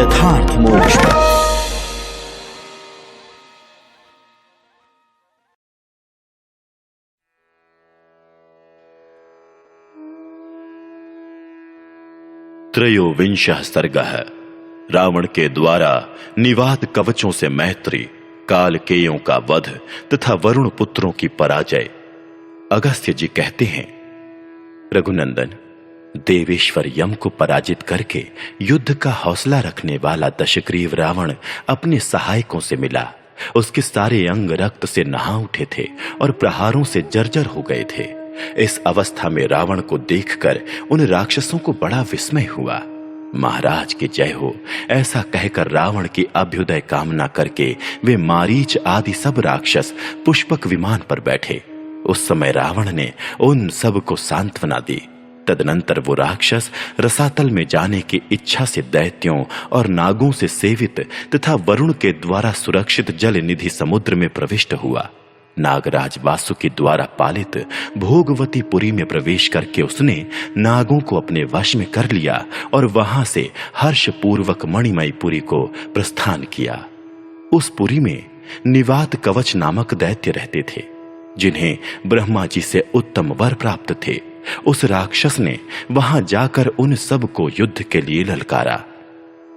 यथार्थ मोक्ष पथ। त्रयोविंशः सर्गः। रावण के द्वारा निवात कवचों से मैत्री, कालकेयों का वध तथा वरुण पुत्रों की पराजय। अगस्त्य जी कहते हैं, रघुनंदन, देवेश्वर यम को पराजित करके युद्ध का हौसला रखने वाला दशग्रीव रावण अपने सहायकों से मिला। उसके सारे अंग रक्त से नहा उठे थे और प्रहारों से जर्जर हो गए थे। इस अवस्था में रावण को देखकर उन राक्षसों को बड़ा विस्मय हुआ। महाराज की जय हो, ऐसा कहकर रावण की अभ्युदय कामना करके वे मारीच आदि सब राक्षस पुष्पक विमान पर बैठे। उस समय रावण ने उन सब को सांत्वना दी। तदनंतर वो राक्षस रसातल में जाने की इच्छा से दैत्यों और नागों से सेवित तथा वरुण के द्वारा सुरक्षित जल निधि समुद्र में प्रविष्ट हुआ। नागराज वासुकी द्वारा पालित भोगवती पुरी में प्रवेश करके उसने नागों को अपने वश में कर लिया और वहां से हर्षपूर्वक मणिमयी पुरी को प्रस्थान किया। उस पुरी में निवात कवच नामक दैत्य रहते थे, जिन्हें ब्रह्मा जी से उत्तम वर प्राप्त थे। उस राक्षस ने वहां जाकर उन सब को युद्ध के लिए ललकारा।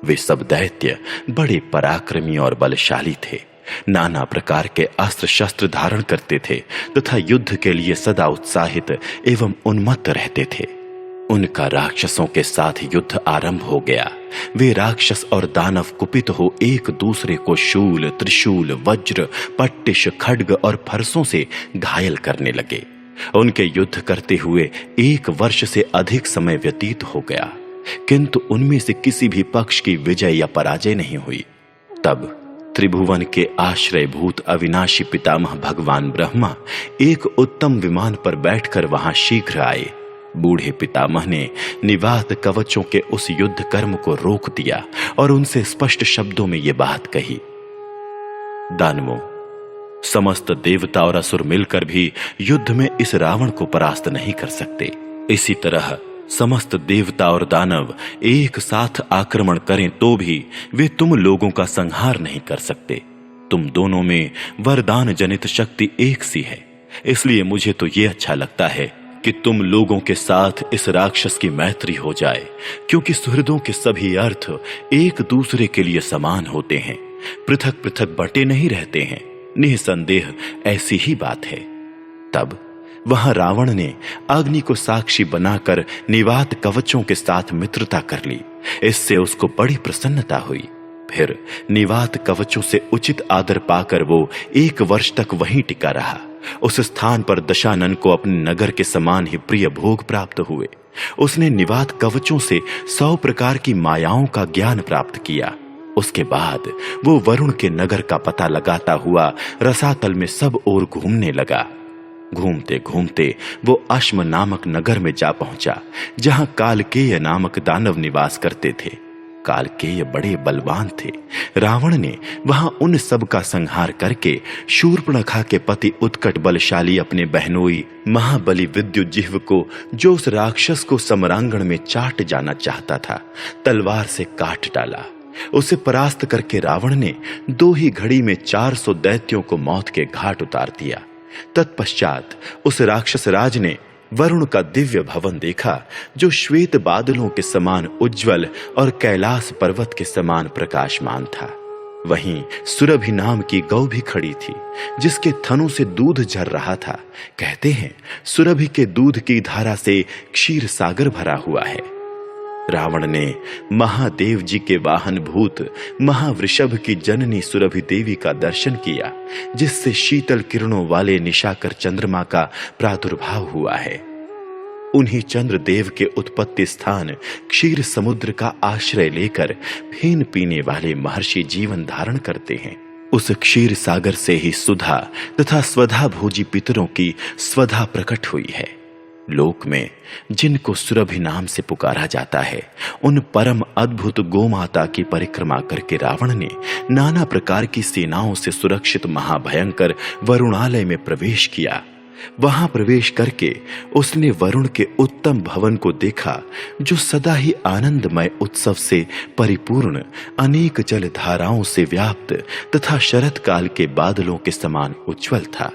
वे सब दैत्य बड़े पराक्रमी और बलशाली थे, नाना प्रकार के अस्त्र शस्त्र धारण करते थे तथा युद्ध के लिए सदा उत्साहित एवं उन्मत्त रहते थे। उनका राक्षसों के साथ युद्ध आरंभ हो गया। वे राक्षस और दानव कुपित हो एक दूसरे को शूल, त्रिशूल, वज्र, पट्टिश, खड्ग और फरसों से घायल करने लगे। उनके युद्ध करते हुए 1 वर्ष से अधिक समय व्यतीत हो गया, किंतु उनमें से किसी भी पक्ष की विजय या पराजय नहीं हुई। तब त्रिभुवन के आश्रयभूत अविनाशी पितामह भगवान ब्रह्मा एक उत्तम विमान पर बैठकर वहां शीघ्र आए। बूढ़े पितामह ने निवात कवचों के उस युद्ध कर्म को रोक दिया और उनसे स्पष्ट शब्दों में यह बात कही, दानवों, समस्त देवता और असुर मिलकर भी युद्ध में इस रावण को परास्त नहीं कर सकते। इसी तरह समस्त देवता और दानव एक साथ आक्रमण करें तो भी वे तुम लोगों का संहार नहीं कर सकते। तुम दोनों में वरदान जनित शक्ति एक सी है, इसलिए मुझे तो ये अच्छा लगता है कि तुम लोगों के साथ इस राक्षस की मैत्री हो जाए, क्योंकि सुहृदों के सभी अर्थ एक दूसरे के लिए समान होते हैं, पृथक पृथक बटे नहीं रहते हैं। निसंदेह ऐसी ही बात है। तब वहां रावण ने अग्नि को साक्षी बनाकर निवात कवचों के साथ मित्रता कर ली। इससे उसको बड़ी प्रसन्नता हुई। फिर निवात कवचों से उचित आदर पाकर वो 1 वर्ष तक वहीं टिका रहा। उस स्थान पर दशानन को अपने नगर के समान ही प्रिय भोग प्राप्त हुए। उसने निवात कवचों से 100 प्रकार की मायाओं का ज्ञान प्राप्त किया। उसके बाद वो वरुण के नगर का पता लगाता हुआ रसातल में सब ओर घूमने लगा। घूमते घूमते वो अश्म नामक नगर में जा पहुंचा, जहां कालकेय नामक दानव निवास करते थे। कालकेय बड़े बलवान थे। रावण ने वहां उन सब का संहार करके शूर्पणखा के पति उत्कट बलशाली अपने बहनोई महाबली विद्युजिह्व को, जो उस राक्षस को समरांगण में चाट जाना चाहता था, तलवार से काट डाला। उसे परास्त करके रावण ने 2 ही घड़ी में 400 दैत्यों को मौत के घाट उतार दिया। तत्पश्चात उस राक्षस राज ने वरुण का दिव्य भवन देखा, जो श्वेत बादलों के समान उज्जवल और कैलाश पर्वत के समान प्रकाशमान था। वहीं सुरभि नाम की गौ भी खड़ी थी, जिसके थनों से दूध झर रहा था। कहते हैं, सुरभि के दूध की धारा से क्षीर सागर भरा हुआ है। रावण ने महादेव जी के वाहन भूत महावृषभ की जननी सुरभि देवी का दर्शन किया, जिससे शीतल किरणों वाले निशाकर चंद्रमा का प्रादुर्भाव हुआ है। उन्हीं चंद्रदेव के उत्पत्ति स्थान क्षीर समुद्र का आश्रय लेकर फेन पीने वाले महर्षि जीवन धारण करते हैं। उस क्षीर सागर से ही सुधा तथा स्वधा भोजी पितरों की स्वधा प्रकट हुई है। लोक में जिनको सुरभि नाम से पुकारा जाता है, उन परम अद्भुत गोमाता की परिक्रमा करके रावण ने नाना प्रकार की सेनाओं से सुरक्षित महाभयंकर वरुणालय में प्रवेश किया। वहां प्रवेश करके उसने वरुण के उत्तम भवन को देखा, जो सदा ही आनंदमय उत्सव से परिपूर्ण, अनेक जल धाराओं से व्याप्त तथा शरत काल के बादलों के समान उज्जवल था।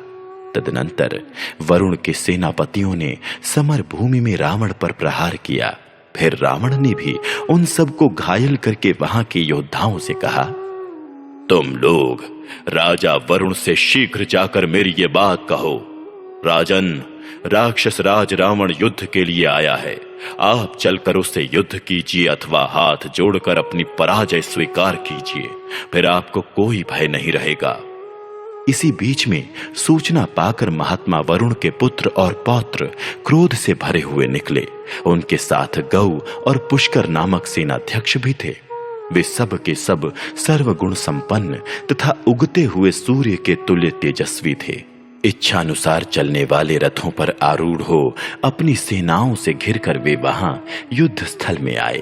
तदनंतर वरुण के सेनापतियों ने समर भूमि में रावण पर प्रहार किया। फिर रावण ने भी उन सबको घायल करके वहां के योद्धाओं से कहा, तुम लोग राजा वरुण से शीघ्र जाकर मेरी ये बात कहो, राजन, राक्षस राज रावण युद्ध के लिए आया है। आप चलकर उससे युद्ध कीजिए अथवा हाथ जोड़कर अपनी पराजय स्वीकार कीजिए, फिर आपको कोई भय नहीं रहेगा। इसी बीच में सूचना पाकर महात्मा वरुण के पुत्र और पौत्र क्रोध से भरे हुए निकले। उनके साथ गौ और पुष्कर नामक सेनाध्यक्ष भी थे। वे सब के सब सर्वगुण संपन्न तथा उगते हुए सूर्य के तुल्य तेजस्वी थे। इच्छानुसार चलने वाले रथों पर आरूढ़ हो अपनी सेनाओं से घिरकर वे वहां युद्ध स्थल में आए।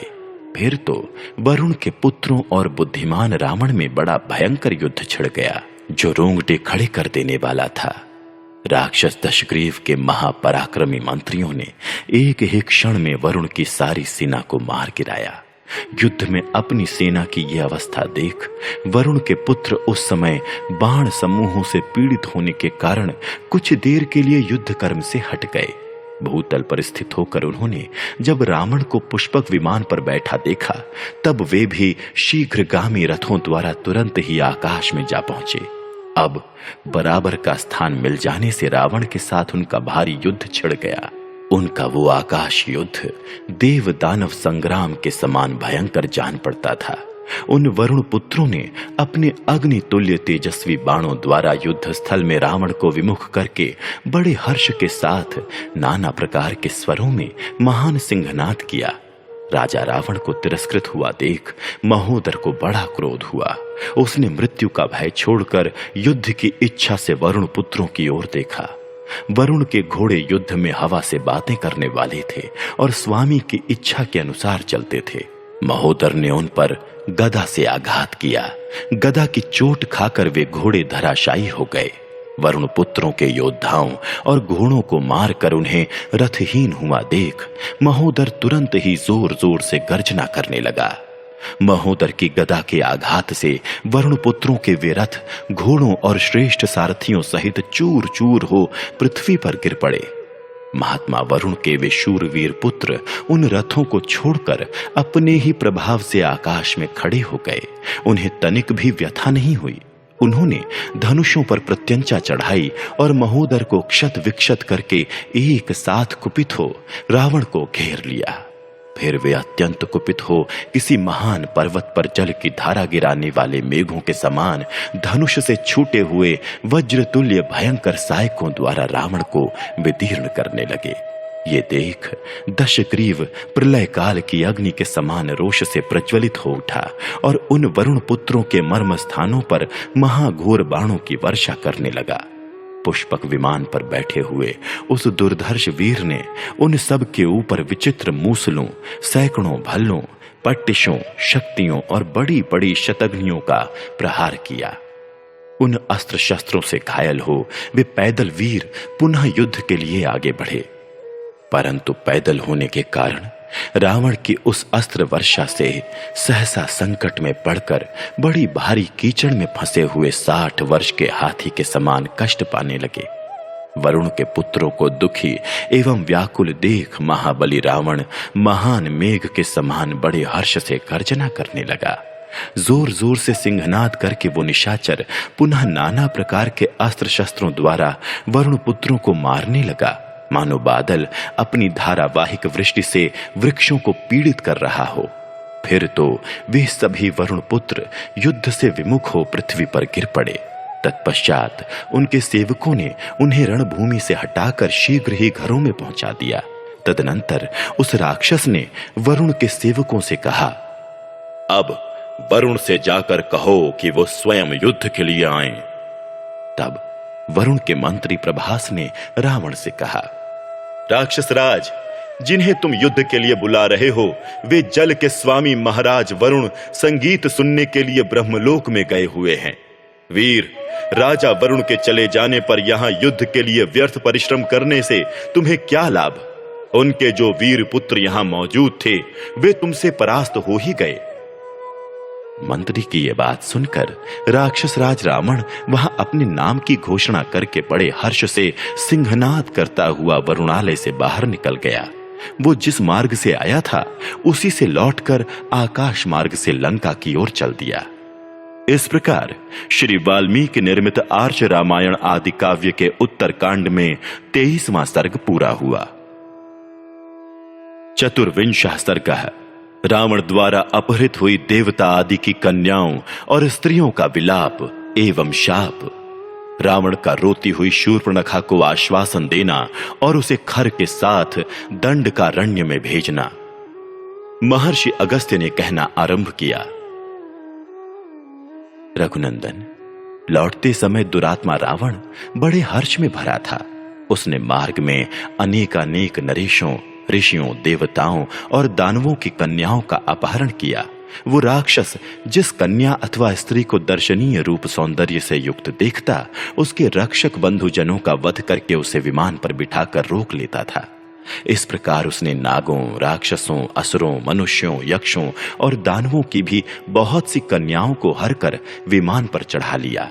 फिर तो वरुण के पुत्रों और बुद्धिमान रावण में बड़ा भयंकर युद्ध छिड़ गया, जो रोंगटे खड़े कर देने वाला था। राक्षस दशग्रीव के महापराक्रमी मंत्रियों ने एक ही क्षण में वरुण की सारी सेना को मार गिराया। युद्ध में अपनी सेना की यह अवस्था देख वरुण के पुत्र उस समय बाण समूहों से पीड़ित होने के कारण कुछ देर के लिए युद्ध कर्म से हट गए। भूतल पर स्थित होकर उन्होंने जब रावण को पुष्पक विमान पर बैठा देखा, तब वे भी शीघ्रगामी रथों द्वारा तुरंत ही आकाश में जा पहुंचे। अब बराबर का स्थान मिल जाने से रावण के साथ उनका भारी युद्ध छिड़ गया। उनका वो आकाश युद्ध देव दानव संग्राम के समान भयंकर जान पड़ता था। उन वरुण पुत्रों ने अपने अग्नि तुल्य तेजस्वी बाणों द्वारा युद्ध स्थल में रावण को विमुख करके बड़े हर्ष के साथ नाना प्रकार के स्वरों में महान सिंहनाद किया। राजा रावण को तिरस्कृत हुआ देख महोदर को बड़ा क्रोध हुआ। उसने मृत्यु का भय छोड़कर युद्ध की इच्छा से वरुण पुत्रों की ओर देखा। वरुण के घोड़े युद्ध में हवा से बातें करने वाले थे और स्वामी की इच्छा के अनुसार चलते थे। महोदर ने उन पर गदा से आघात किया। गदा की चोट खाकर वे घोड़े धराशायी हो गए। वरुण पुत्रों के योद्धाओं और घोड़ों को मारकर उन्हें रथहीन हुआ देख महोदर तुरंत ही जोर जोर से गर्जना करने लगा। महोदर की गदा के आघात से वरुण पुत्रों के वे रथ घोड़ों और श्रेष्ठ सारथियों सहित चूर चूर हो पृथ्वी पर गिर पड़े। महात्मा वरुण के वे शूरवीर पुत्र उन रथों को छोड़कर अपने ही प्रभाव से आकाश में खड़े हो गए। उन्हें तनिक भी व्यथा नहीं हुई। उन्होंने धनुषों पर प्रत्यंचा चढ़ाई और महोदर को क्षत विक्षत करके एक साथ कुपित हो रावण को घेर लिया। फिर वे अत्यंत कुपित हो किसी महान पर्वत पर जल की धारा गिराने वाले मेघों के समान धनुष से छूटे हुए वज्रतुल्य भयंकर सहायकों द्वारा रावण को विदीर्ण करने लगे। ये देख दशग्रीव प्रलय काल की अग्नि के समान रोष से प्रज्वलित हो उठा और उन वरुण पुत्रों के मर्म स्थानों पर महाघोर बाणों की वर्षा करने लगा। पुष्पक विमान पर बैठे हुए उस दुर्धर्ष वीर ने उन सब के ऊपर विचित्र मूसलों, सैकड़ों भल्लों, पट्टिशों, शक्तियों और बड़ी बड़ी शतघ्नियों का प्रहार किया। उन अस्त्र शस्त्रों से घायल हो वे पैदल वीर पुनः युद्ध के लिए आगे बढ़े, परंतु पैदल होने के कारण रावण की उस अस्त्र वर्षा से सहसा संकट में पड़कर बड़ी भारी कीचड़ में फंसे हुए 60 वर्ष के हाथी के समान कष्ट पाने लगे। वरुण के पुत्रों को दुखी एवं व्याकुल देख महाबली रावण महान मेघ के समान बड़े हर्ष से गर्जना करने लगा। जोर जोर से सिंहनाद करके वो निशाचर पुनः नाना प्रकार के अस्त्र शस्त्रों द्वारा वरुण पुत्रों को मारने लगा, मानो बादल अपनी धारावाहिक वृष्टि से वृक्षों को पीड़ित कर रहा हो। फिर तो वे सभी वरुण पुत्र युद्ध से विमुख हो पृथ्वी पर गिर पड़े। तत्पश्चात उनके सेवकों ने उन्हें रणभूमि से हटाकर शीघ्र ही घरों में पहुंचा दिया। तदनंतर उस राक्षस ने वरुण के सेवकों से कहा, अब वरुण से जाकर कहो कि वो स्वयं युद्ध के लिए आएं। तब वरुण के मंत्री प्रभास ने रावण से कहा, राक्षस राज, जिन्हें तुम युद्ध के लिए बुला रहे हो वे जल के स्वामी महाराज वरुण संगीत सुनने के लिए ब्रह्मलोक में गए हुए हैं। वीर, राजा वरुण के चले जाने पर यहां युद्ध के लिए व्यर्थ परिश्रम करने से तुम्हें क्या लाभ? उनके जो वीर पुत्र यहां मौजूद थे वे तुमसे परास्त हो ही गए। मंत्री की यह बात सुनकर राक्षस राज रावण वहां अपने नाम की घोषणा करके बड़े हर्ष से सिंहनाद करता हुआ वरुणालय से बाहर निकल गया। वो जिस मार्ग से आया था उसी से लौटकर आकाश मार्ग से लंका की ओर चल दिया। इस प्रकार श्री वाल्मीकि निर्मित आर्ष रामायण आदि काव्य के उत्तरकांड में 23वां सर्ग पूरा हुआ। चतुर्विंशः सर्गः रावण द्वारा अपहृत हुई देवता आदि की कन्याओं और स्त्रियों का विलाप एवं शाप, रावण का रोती हुई शूर्पणखा को आश्वासन देना और उसे खर के साथ दंडकारण्य में भेजना। महर्षि अगस्त्य ने कहना आरंभ किया, रघुनंदन, लौटते समय दुरात्मा रावण बड़े हर्ष में भरा था। उसने मार्ग में अनेकानेक नरेशों, ऋषियों, देवताओं और दानवों की कन्याओं का अपहरण किया। वो राक्षस जिस कन्या अथवा स्त्री को दर्शनीय रूप सौंदर्य से युक्त देखता, उसके रक्षक बंधुजनों का वध करके उसे विमान पर बिठाकर रोक लेता था। इस प्रकार उसने नागों, राक्षसों, असुरों, मनुष्यों, यक्षों और दानवों की भी बहुत सी कन्याओं को हरकर विमान पर चढ़ा लिया।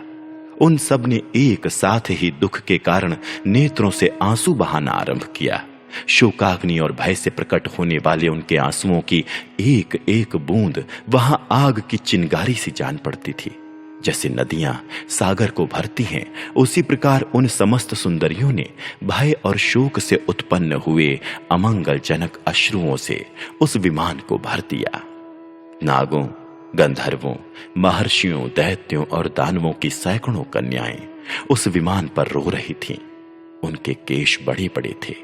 उन सब ने एक साथ ही दुख के कारण नेत्रों से आंसू बहाना आरंभ किया। शोकाग्नि और भय से प्रकट होने वाले उनके आंसुओं की एक एक बूंद वहां आग की चिंगारी सी जान पड़ती थी। जैसे नदियां सागर को भरती हैं, उसी प्रकार उन समस्त सुंदरियों ने भय और शोक से उत्पन्न हुए अमंगलजनक अश्रुओं से उस विमान को भर दिया। नागों, गंधर्वों, महर्षियों, दैत्यों और दानवों की सैकड़ों कन्याएं उस विमान पर रो रही थीं। उनके केश बड़े बड़े थे,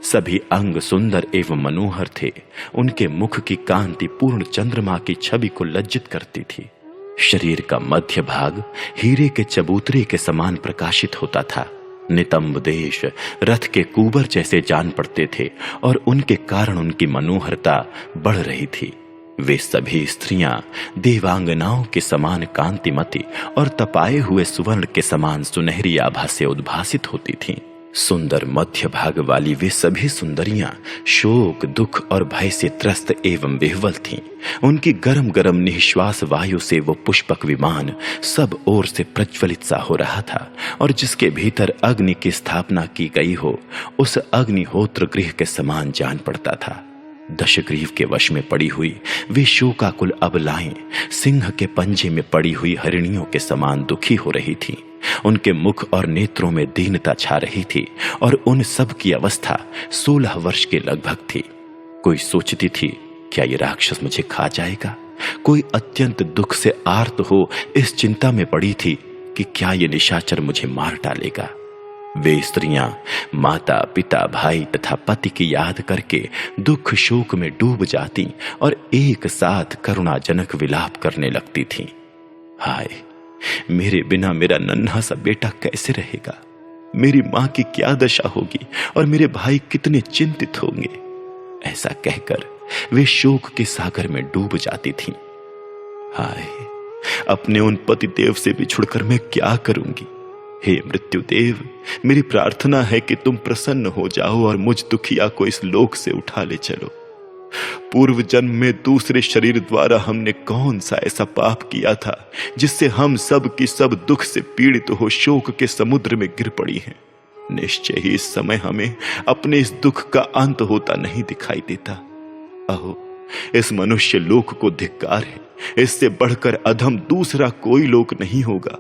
सभी अंग सुंदर एवं मनोहर थे। उनके मुख की कांति पूर्ण चंद्रमा की छवि को लज्जित करती थी। शरीर का मध्य भाग हीरे के चबूतरे के समान प्रकाशित होता था। नितंब देश रथ के कुबर जैसे जान पड़ते थे और उनके कारण उनकी मनोहरता बढ़ रही थी। वे सभी स्त्रियां देवांगनाओं के समान कांतिमती और तपाए हुए सुवर्ण के समान सुनहरी आभा से उद्भासित होती थीं। सुंदर मध्य भाग वाली वे सभी सुंदरियां शोक, दुख और भय से त्रस्त एवं विह्वल थीं। उनकी गरम गरम निःश्वास वायु से वो पुष्पक विमान सब ओर से प्रज्वलित सा हो रहा था और जिसके भीतर अग्नि की स्थापना की गई हो, उस अग्निहोत्र गृह के समान जान पड़ता था। दशग्रीव के वश में पड़ी हुई वे शोकाकुल अबलाएं सिंह के पंजे में पड़ी हुई हरिणियों के समान दुखी हो रही थीं। उनके मुख और नेत्रों में दीनता छा रही थी और उन सब की अवस्था 16 वर्ष के लगभग थी। कोई सोचती थी, क्या ये राक्षस मुझे खा जाएगा? कोई अत्यंत दुख से आर्त हो इस चिंता में पड़ी थी कि क्या ये निशाचर मुझे मार डालेगा। वे स्त्रियां माता, पिता, भाई तथा पति की याद करके दुख शोक में डूब जाती और एक साथ करुणाजनक विलाप करने लगती थीं। हाय, मेरे बिना मेरा नन्हा सा बेटा कैसे रहेगा? मेरी मां की क्या दशा होगी और मेरे भाई कितने चिंतित होंगे? ऐसा कहकर वे शोक के सागर में डूब जाती थीं। हाय, अपने उन पतिदेव से बिछुड़कर मैं क्या करूंगी? हे मृत्युदेव, मेरी प्रार्थना है कि तुम प्रसन्न हो जाओ और मुझ दुखिया को इस लोक से उठा ले चलो। पूर्व जन्म में दूसरे शरीर द्वारा हमने कौन सा ऐसा पाप किया था जिससे हम सब की सब दुख से पीड़ित हो शोक के समुद्र में गिर पड़ी हैं। निश्चय ही इस समय हमें अपने इस दुख का अंत होता नहीं दिखाई देता। अहो, इस मनुष्य लोक को धिक्कार है। इससे बढ़कर अधम दूसरा कोई लोक नहीं होगा,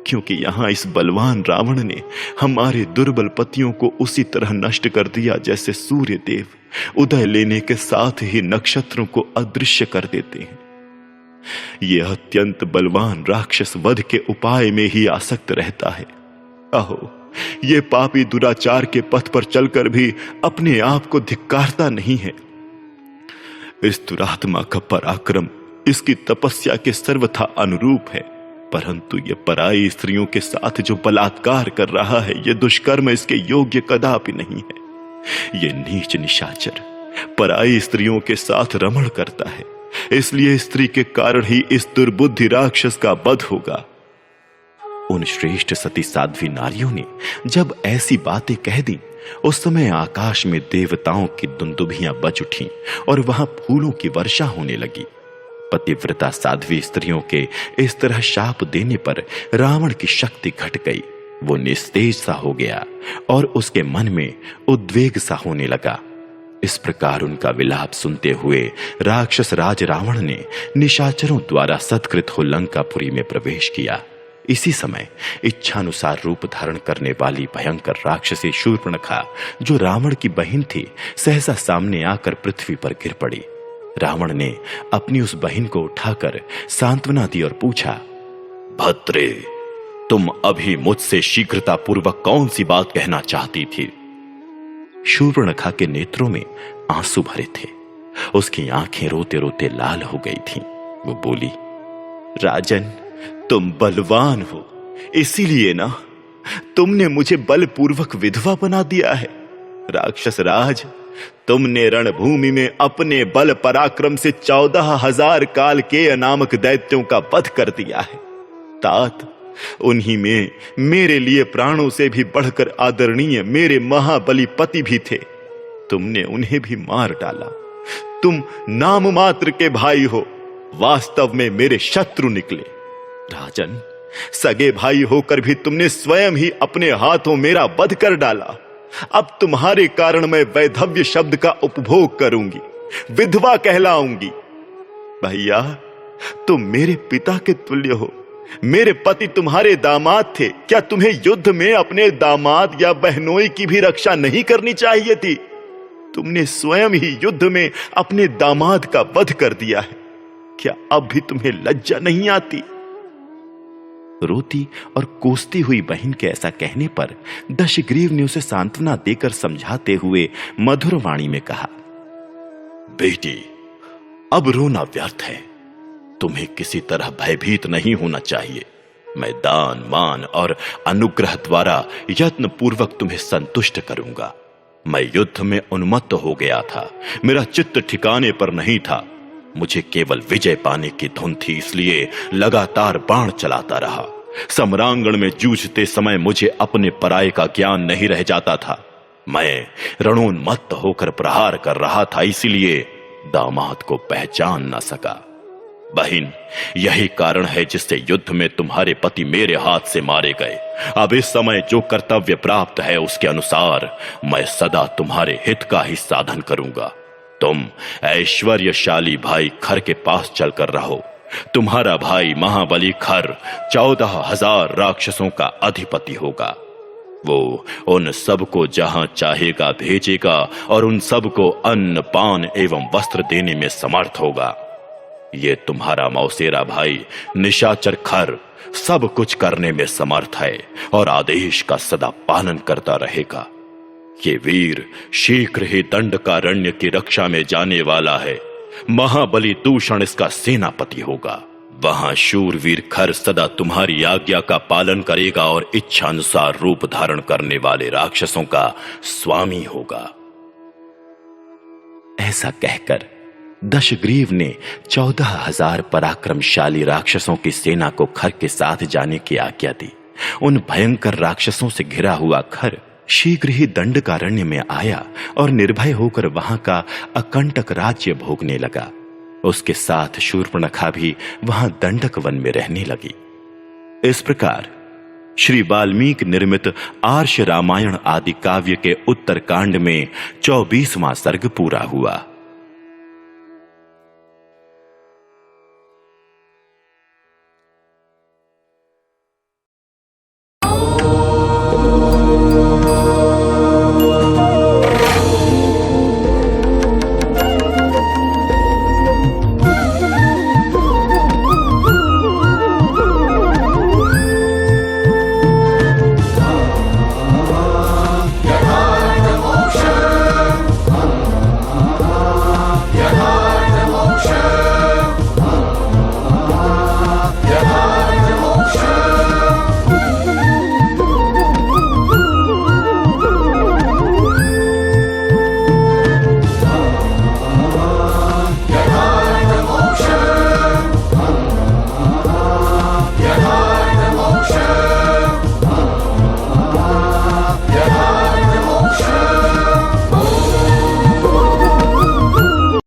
क्योंकि यहां इस बलवान रावण ने हमारे दुर्बल पतियों को उसी तरह नष्ट कर दिया जैसे सूर्य देव उदय लेने के साथ ही नक्षत्रों को अदृश्य कर देते हैं। यह अत्यंत बलवान राक्षस वध के उपाय में ही आसक्त रहता है। अहो, ये पापी दुराचार के पथ पर चलकर भी अपने आप को धिक्कारता नहीं है। इस दुरात्मा का पराक्रम इसकी तपस्या के सर्वथा अनुरूप है, परंतु यह पराई स्त्रियों के साथ जो बलात्कार कर रहा है, यह दुष्कर्म इसके योग्य कदापि नहीं है। यह नीच निशाचर पराई स्त्रियों के साथ रमण करता है, इसलिए स्त्री के कारण ही इस दुर्बुद्धि राक्षस का वध होगा। उन श्रेष्ठ सती साध्वी नारियों ने जब ऐसी बातें कह दी, उस समय आकाश में देवताओं की दुंदुभियां बज उठीं और वहां फूलों की वर्षा होने लगी। पतिव्रता साध्वी स्त्रियों के इस तरह शाप देने पर रावण की शक्ति घट गई। वो निस्तेज सा हो गया और उसके मन में उद्वेग सा होने लगा। इस प्रकार उनका विलाप सुनते हुए राक्षस राज रावण ने निशाचरों द्वारा सत्कृत हो लंकापुरी में प्रवेश किया। इसी समय इच्छानुसार रूप धारण करने वाली भयंकर राक्षसी शूर्पणखा, जो रावण की बहन थी, सहसा सामने आकर पृथ्वी पर गिर पड़ी। रावण ने अपनी उस बहन को उठाकर सांत्वना दी और पूछा, भद्रे, तुम अभी मुझसे शीघ्रता पूर्वक कौन सी बात कहना चाहती थी? शूर्पणखा के नेत्रों में आंसू भरे थे। उसकी आंखें रोते रोते लाल हो गई थीं। वो बोली, राजन, तुम बलवान हो, इसीलिए ना तुमने मुझे बलपूर्वक विधवा बना दिया है। राक्षस राज, तुमने रणभूमि में अपने बल पराक्रम से 14,000 काल के नामक दैत्यों का वध कर दिया है। तात, उन्हीं में मेरे लिए प्राणों से भी बढ़कर आदरणीय मेरे महाबली पति भी थे। तुमने उन्हें भी मार डाला। तुम नाम मात्र के भाई हो, वास्तव में मेरे शत्रु निकले। राजन, सगे भाई होकर भी तुमने स्वयं ही अपने हाथों मेरा वध कर डाला। अब तुम्हारे कारण मैं वैधव्य शब्द का उपभोग करूंगी, विधवा कहलाऊंगी। भैया, तुम मेरे पिता के तुल्य हो। मेरे पति तुम्हारे दामाद थे। क्या तुम्हें युद्ध में अपने दामाद या बहनोई की भी रक्षा नहीं करनी चाहिए थी? तुमने स्वयं ही युद्ध में अपने दामाद का वध कर दिया है। क्या अब भी तुम्हें लज्जा नहीं आती? रोती और कोसती हुई बहन के ऐसा कहने पर दशग्रीव ने उसे सांत्वना देकर समझाते हुए मधुर वाणी में कहा, बेटी, अब रोना व्यर्थ है। तुम्हें किसी तरह भयभीत नहीं होना चाहिए। मैं दान, मान और अनुग्रह द्वारा यत्न पूर्वक तुम्हें संतुष्ट करूंगा। मैं युद्ध में उन्मत्त हो गया था। मेरा चित्त ठिकाने पर नहीं था। मुझे केवल विजय पाने की धुन थी, इसलिए लगातार बाण चलाता रहा। सम्रांगण में जूझते समय मुझे अपने पराये का ज्ञान नहीं रह जाता था। मैं रणोन्मत्त होकर प्रहार कर रहा था, इसीलिए दामाद को पहचान न सका। बहन, यही कारण है जिससे युद्ध में तुम्हारे पति मेरे हाथ से मारे गए। अब इस समय जो कर्तव्य प्राप्त है उसके अनुसार मैं सदा तुम्हारे हित का ही साधन करूंगा। तुम ऐश्वर्यशाली भाई खर के पास चलकर रहो। तुम्हारा भाई महाबली खर 14,000 राक्षसों का अधिपति होगा। वो उन सबको जहां चाहेगा भेजेगा और उन सबको अन्न, पान एवं वस्त्र देने में समर्थ होगा। ये तुम्हारा मौसेरा भाई निशाचर खर सब कुछ करने में समर्थ है और आदेश का सदा पालन करता रहेगा। ये वीर शीघ्र ही दंडकारण्य की रक्षा में जाने वाला है। महाबली दूषण इसका सेनापति होगा। वहां शूरवीर खर सदा तुम्हारी आज्ञा का पालन करेगा और इच्छानुसार रूप धारण करने वाले राक्षसों का स्वामी होगा। ऐसा कहकर दशग्रीव ने 14,000 पराक्रमशाली राक्षसों की सेना को खर के साथ जाने की आज्ञा दी। उन भयंकर राक्षसों से घिरा हुआ खर शीघ्र ही दंडकारण्य में आया और निर्भय होकर वहां का अकंटक राज्य भोगने लगा। उसके साथ शूर्पणखा भी वहां दंडक वन में रहने लगी। इस प्रकार श्री वाल्मीकि निर्मित आर्ष रामायण आदि काव्य के उत्तरकांड में 24वां सर्ग पूरा हुआ।